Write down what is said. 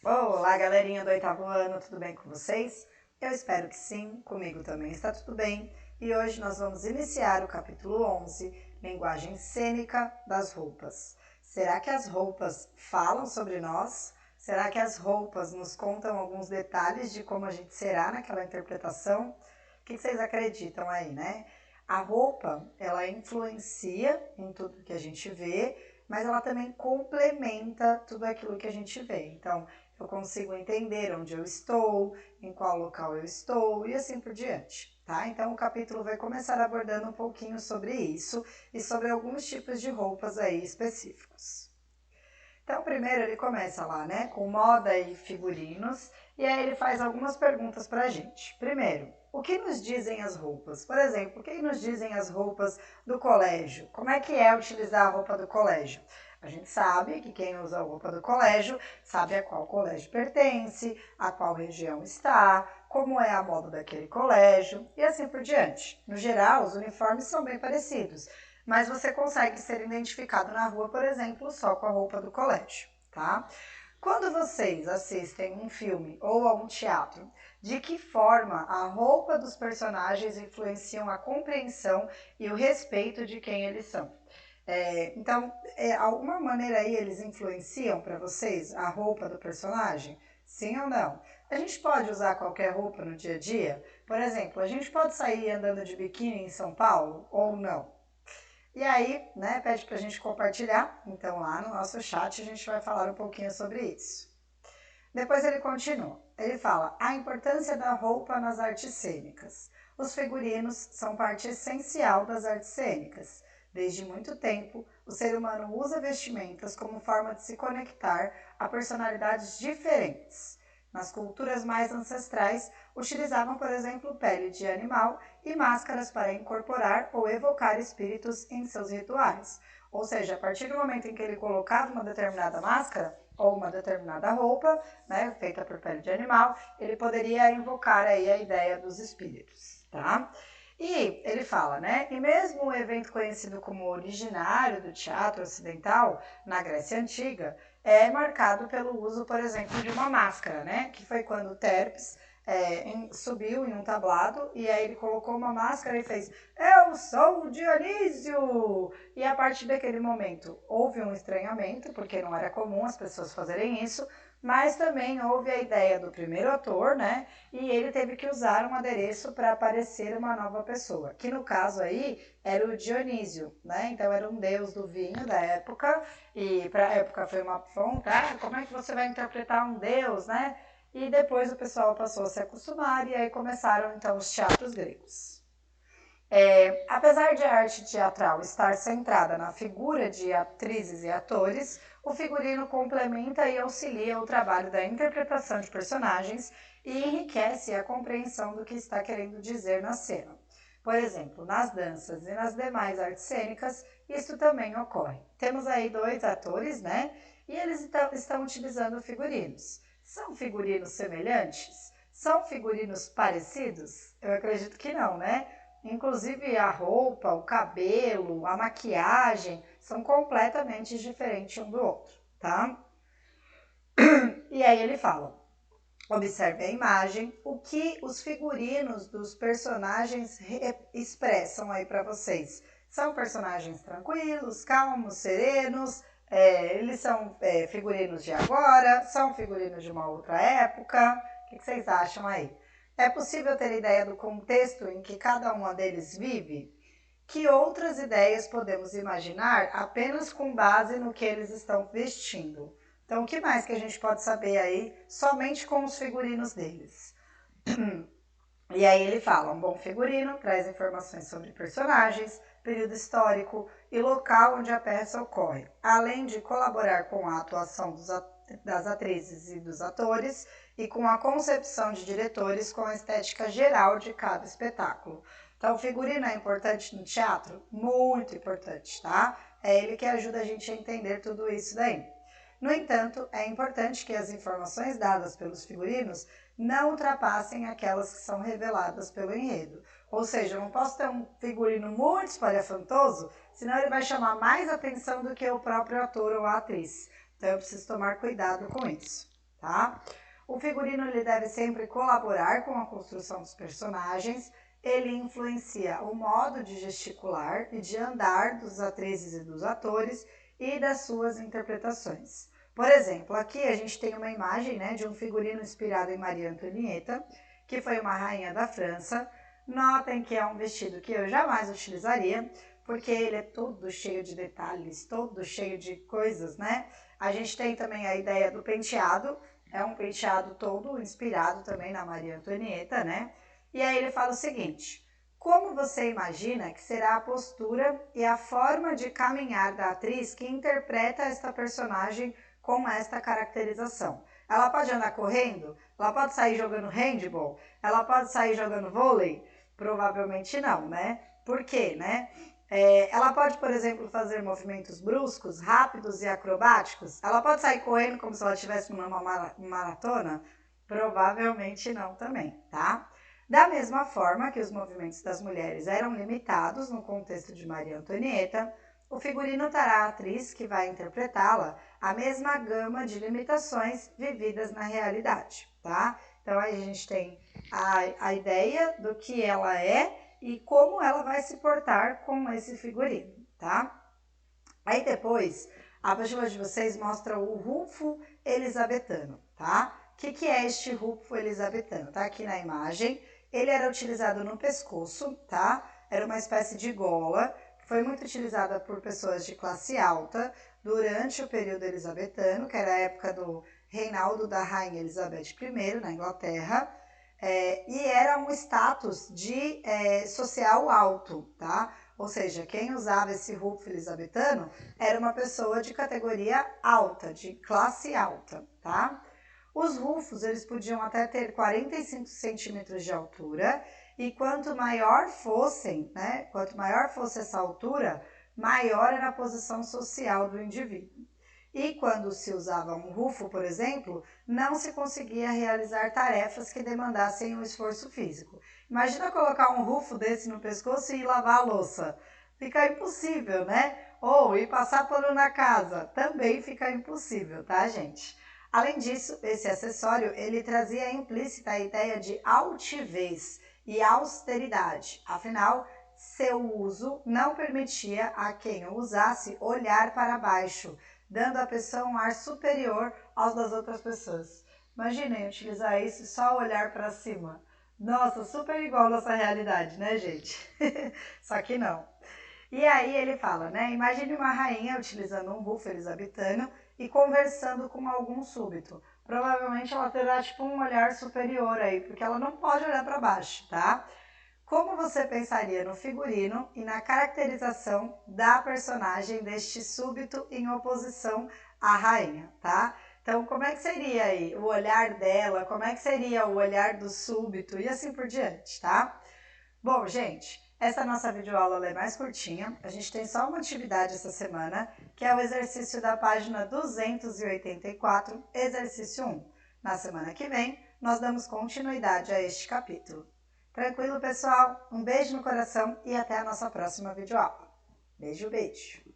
Olá, galerinha do oitavo ano, tudo bem com vocês? Eu espero que sim, comigo também está tudo bem. E hoje nós vamos iniciar o capítulo 11, Linguagem Cênica das Roupas. Será que as roupas falam sobre nós? Será que as roupas nos contam alguns detalhes de como a gente será naquela interpretação? O que vocês acreditam aí, né? A roupa, ela influencia em tudo que a gente vê, mas ela também complementa tudo aquilo que a gente vê. Então, eu consigo entender onde eu estou, em qual local eu estou e assim por diante, tá? Então o capítulo vai começar abordando um pouquinho sobre isso e sobre alguns tipos de roupas aí específicos. Então primeiro ele começa lá, né, com moda e figurinos, e aí ele faz algumas perguntas pra gente. Primeiro, o que nos dizem as roupas? Por exemplo, o que nos dizem as roupas do colégio? Como é que é utilizar a roupa do colégio? A gente sabe que quem usa a roupa do colégio sabe a qual colégio pertence, a qual região está, como é a moda daquele colégio e assim por diante. No geral, os uniformes são bem parecidos, mas você consegue ser identificado na rua, por exemplo, só com a roupa do colégio, tá? Quando vocês assistem um filme ou a um teatro, de que forma a roupa dos personagens influenciam a compreensão e o respeito de quem eles são? Então, alguma maneira aí eles influenciam para vocês a roupa do personagem? Sim ou não? A gente pode usar qualquer roupa no dia a dia? Por exemplo, a gente pode sair andando de biquíni em São Paulo ou não? E aí, né, pede pra gente compartilhar. Então, lá no nosso chat a gente vai falar um pouquinho sobre isso. Depois ele continua. Ele fala a importância da roupa nas artes cênicas. Os figurinos são parte essencial das artes cênicas. Desde muito tempo, o ser humano usa vestimentas como forma de se conectar a personalidades diferentes. Nas culturas mais ancestrais, utilizavam, por exemplo, pele de animal e máscaras para incorporar ou evocar espíritos em seus rituais. Ou seja, a partir do momento em que ele colocava uma determinada máscara ou uma determinada roupa, né, feita por pele de animal, ele poderia invocar aí a ideia dos espíritos, tá? E ele fala, né, que mesmo o evento conhecido como originário do teatro ocidental na Grécia Antiga é marcado pelo uso, por exemplo, de uma máscara, né, que foi quando Terpes subiu em um tablado e aí ele colocou uma máscara e fez eu sou o Dionísio! E a partir daquele momento houve um estranhamento, porque não era comum as pessoas fazerem isso, mas também houve a ideia do primeiro ator, né? E ele teve que usar um adereço para aparecer uma nova pessoa, que no caso aí era o Dionísio, né? Então era um deus do vinho da época, e para a época foi uma fonte, como é que você vai interpretar um deus, né? E depois o pessoal passou a se acostumar e aí começaram então os teatros gregos. Apesar de a arte teatral estar centrada na figura de atrizes e atores, o figurino complementa e auxilia o trabalho da interpretação de personagens e enriquece a compreensão do que está querendo dizer na cena. Por exemplo, nas danças e nas demais artes cênicas, isso também ocorre. Temos aí dois atores, né? E eles estão utilizando figurinos. São figurinos semelhantes? São figurinos parecidos? Eu acredito que não, né? Inclusive a roupa, o cabelo, a maquiagem são completamente diferentes um do outro, tá? E aí ele fala: observe a imagem, o que os figurinos dos personagens expressam aí para vocês. São personagens tranquilos, calmos, serenos? Eles são figurinos de agora? São figurinos de uma outra época? O que vocês acham aí? É possível ter ideia do contexto em que cada uma deles vive? Que outras ideias podemos imaginar apenas com base no que eles estão vestindo? Então, o que mais que a gente pode saber aí somente com os figurinos deles? E aí ele fala, um bom figurino traz informações sobre personagens, período histórico e local onde a peça ocorre, além de colaborar com a atuação das atrizes e dos atores e com a concepção de diretores com a estética geral de cada espetáculo. Então, o figurino é importante no teatro? Muito importante, tá? É ele que ajuda a gente a entender tudo isso daí. No entanto, é importante que as informações dadas pelos figurinos não ultrapassem aquelas que são reveladas pelo enredo. Ou seja, eu não posso ter um figurino muito espalhafantoso, senão ele vai chamar mais atenção do que o próprio ator ou a atriz. Então eu preciso tomar cuidado com isso. tá? O figurino ele deve sempre colaborar com a construção dos personagens, ele influencia o modo de gesticular e de andar dos atrizes e dos atores e das suas interpretações. Por exemplo, aqui a gente tem uma imagem, né, de um figurino inspirado em Maria Antonieta, que foi uma rainha da França. Notem que é um vestido que eu jamais utilizaria, porque ele é todo cheio de detalhes, todo cheio de coisas, né? A gente tem também a ideia do penteado, é um penteado todo inspirado também na Maria Antonieta, né? E aí ele fala o seguinte: como você imagina que será a postura e a forma de caminhar da atriz que interpreta esta personagem com esta caracterização? Ela pode andar correndo? Ela pode sair jogando handball? Ela pode sair jogando vôlei? Provavelmente não, né? Por quê, né? Ela pode, por exemplo, fazer movimentos bruscos, rápidos e acrobáticos? Ela pode sair correndo como se ela estivesse numa maratona? Provavelmente não também, tá? Da mesma forma que os movimentos das mulheres eram limitados no contexto de Maria Antonieta, o figurino dará à atriz que vai interpretá-la a mesma gama de limitações vividas na realidade, tá? Então aí a gente tem a ideia do que ela é e como ela vai se portar com esse figurino, tá? Aí depois, a apostila de vocês mostra o rufo elisabetano, tá? O que é este rufo elisabetano? Tá aqui na imagem. Ele era utilizado no pescoço, tá? Era uma espécie de gola, que foi muito utilizada por pessoas de classe alta durante o período elisabetano, que era a época do reinado da rainha Elizabeth I, na Inglaterra. E era um status de social alto, tá? Ou seja, quem usava esse rufo elisabetano era uma pessoa de categoria alta, de classe alta, tá? Os rufos, eles podiam até ter 45 centímetros de altura e quanto maior fossem, né, quanto maior fosse essa altura, maior era a posição social do indivíduo. E quando se usava um rufo, por exemplo, não se conseguia realizar tarefas que demandassem um esforço físico. Imagina colocar um rufo desse no pescoço e ir lavar a louça. Fica impossível, né? Ou ir passar pano na casa. Também fica impossível, tá, gente? Além disso, esse acessório, ele trazia implícita a ideia de altivez e austeridade. Afinal, seu uso não permitia a quem o usasse olhar para baixo, dando à pessoa um ar superior aos das outras pessoas. Imaginem utilizar isso e só olhar para cima. Nossa, super igual à nossa realidade, né, gente? Só que não. E aí ele fala, né? Imagine uma rainha utilizando um rufo elisabetano e conversando com algum súbito. Provavelmente ela terá tipo um olhar superior aí, porque ela não pode olhar para baixo, tá? Como você pensaria no figurino e na caracterização da personagem deste súbito em oposição à rainha, tá? Então, como é que seria aí o olhar dela, como é que seria o olhar do súbito e assim por diante, tá? Bom, gente, essa nossa videoaula é mais curtinha, a gente tem só uma atividade essa semana, que é o exercício da página 284, exercício 1. Na semana que vem, nós damos continuidade a este capítulo. Tranquilo, pessoal? Um beijo no coração e até a nossa próxima videoaula. Beijo, beijo!